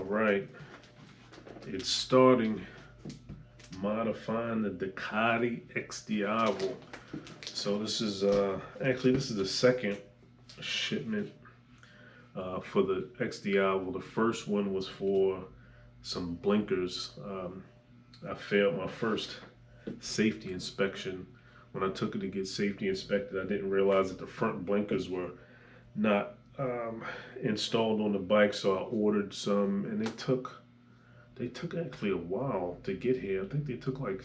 All right, it's starting modifying the Ducati XDiavel. So this is actually this is the second shipment for the XDiavel. The first one was for some blinkers. I failed my first safety inspection. When I took it to get safety inspected, I didn't realize that the front blinkers were not installed on the bike, so I ordered some, and they took actually a while to get here. I think they took like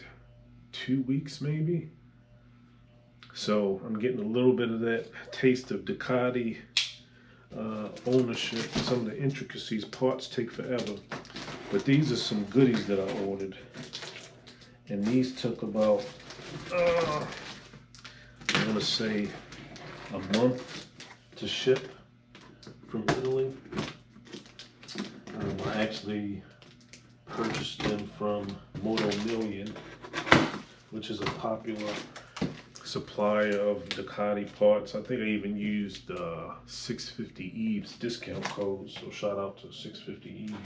2 weeks maybe. So I'm getting a little bit of that taste of Ducati ownership. Some of the intricacies, parts take forever, but these are some goodies that I ordered, and these took about I want to say a month to ship from Italy. I actually purchased them from Moto, which is a popular supplier of Ducati parts. I think I even used 650 Eve's discount code, so shout out to 650 Eve.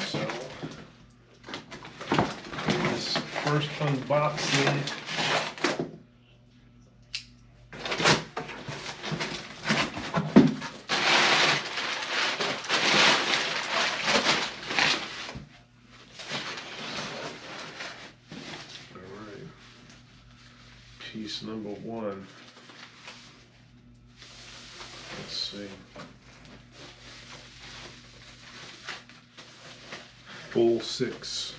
So this first unboxing, piece number one. Let's see. Fullsix.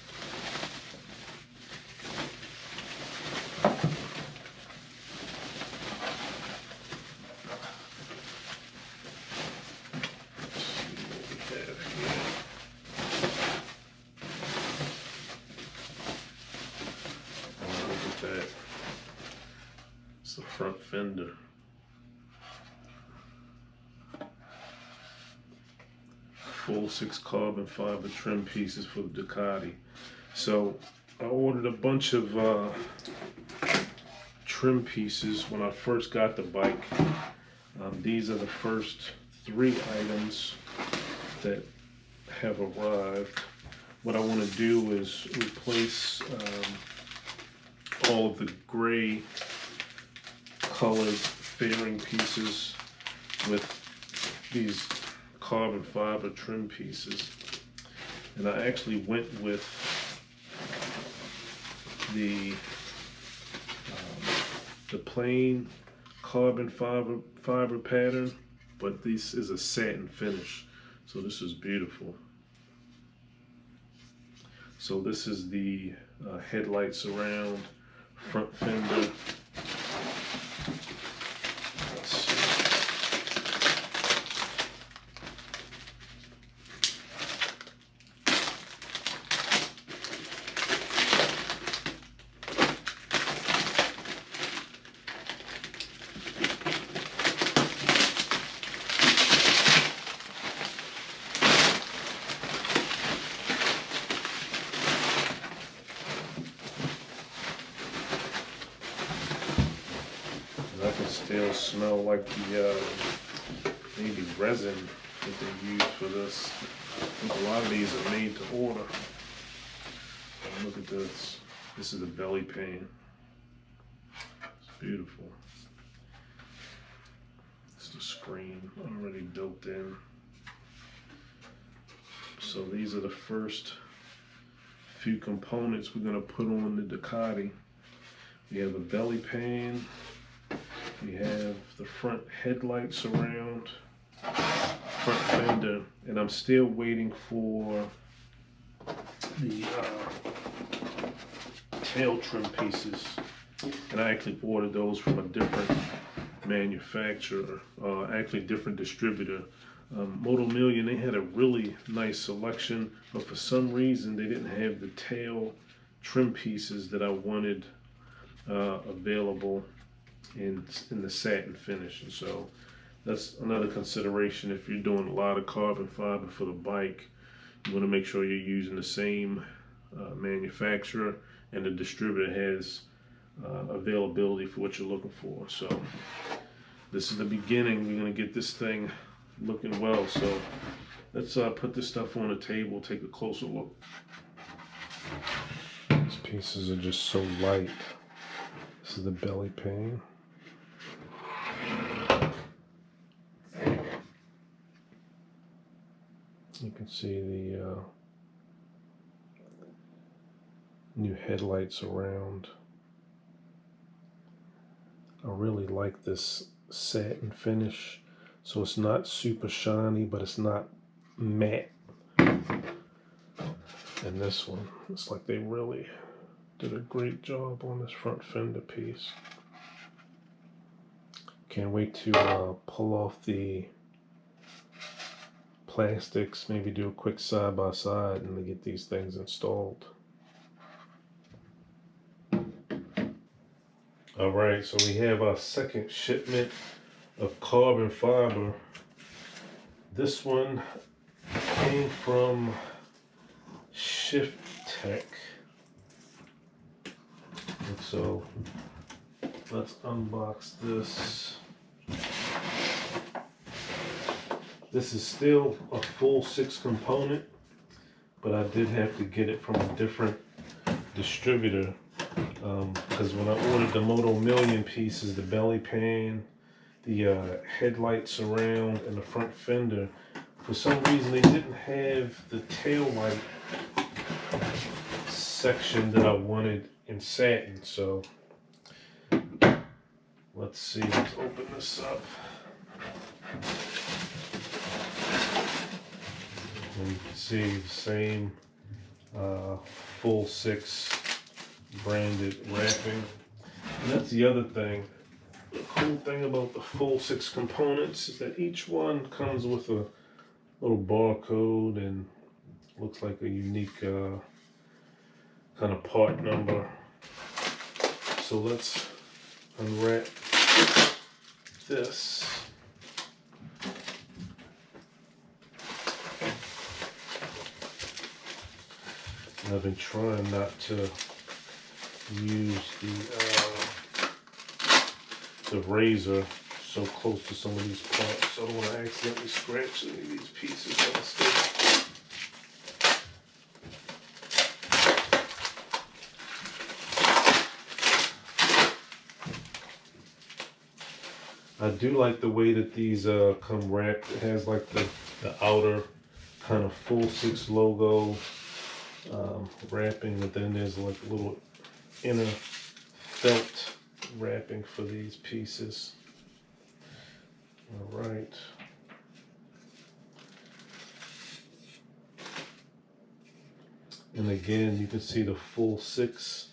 The front fender. Fullsix carbon fiber trim pieces for the Ducati. So I ordered a bunch of trim pieces when I first got the bike. These are the first 3 items that have arrived. What I want to do is replace all of the gray colored fairing pieces with these carbon fiber trim pieces, and I actually went with the plain carbon fiber pattern, but this is a satin finish, so this is beautiful. So this is the headlight surround, front fender. I can still smell like the maybe resin that they use for this. I think a lot of these are made to order. Look at this. This is a belly pan. It's beautiful. It's the screen already built in. So these are the first few components we're going to put on the Ducati. We have a belly pan. We have the front headlight surround, front fender, and I'm still waiting for the tail trim pieces. And I actually ordered those from a different manufacturer, actually different distributor. Moto, they had a really nice selection, but for some reason they didn't have the tail trim pieces that I wanted available in the satin finish. And so that's another consideration. If you're doing a lot of carbon fiber for the bike, you want to make sure you're using the same manufacturer and the distributor has availability for what you're looking for. So this is the beginning. We're going to get this thing looking well. So let's put this stuff on the table, take a closer look. These pieces are just so light. This is the belly pane. You can see the new headlights around. I really like this satin finish. So it's not super shiny, but it's not matte. And this one, it's like they really did a great job on this front fender piece. Can't wait to pull off the plastics, maybe do a quick side by side and get these things installed. Alright, so we have our second shipment of carbon fiber. This one came from ShiftTech. And so let's unbox this. This is still a Fullsix component, but I did have to get it from a different distributor because when I ordered the Moto Million pieces, the belly pan, the headlight surround, and the front fender, for some reason they didn't have the tail light section that I wanted in satin. So let's see, let's open this up. And you can see the same Fullsix branded wrapping. And that's the other thing. The cool thing about the Fullsix components is that each one comes with a little barcode and looks like a unique kind of part number. So let's unwrap this. And I've been trying not to use the razor so close to some of these parts, so I don't want to accidentally scratch any of these pieces by mistake. I do like the way that these come wrapped. It has like the outer kind of Fullsix logo wrapping, but then there's like a little inner felt wrapping for these pieces. All right. And again, you can see the Fullsix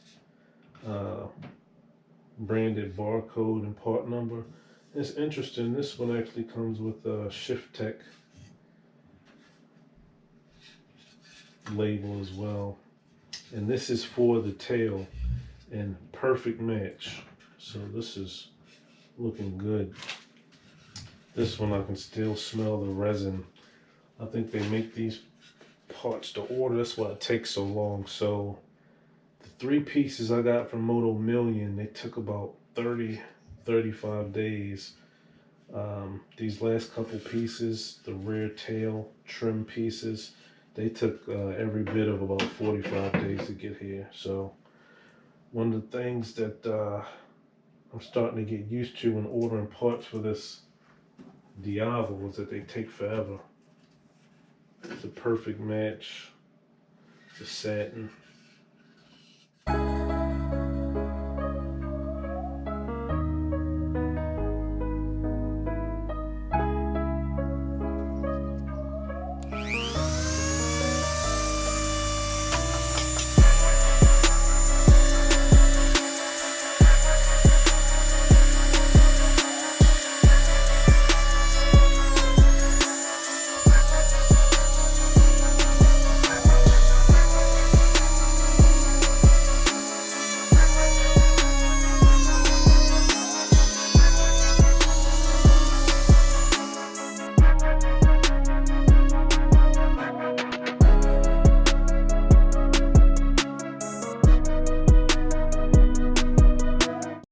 branded barcode and part number. It's interesting, this one actually comes with a ShiftTech label as well. And this is for the tail, and perfect match. So this is looking good. This one I can still smell the resin. I think they make these parts to order, that's why it takes so long. So the 3 pieces I got from Moto Million, they took about 35 days. These last couple pieces, the rear tail trim pieces, they took every bit of about 45 days to get here. So one of the things that I'm starting to get used to when ordering parts for this Diavel is that they take forever. It's a perfect match. The satin.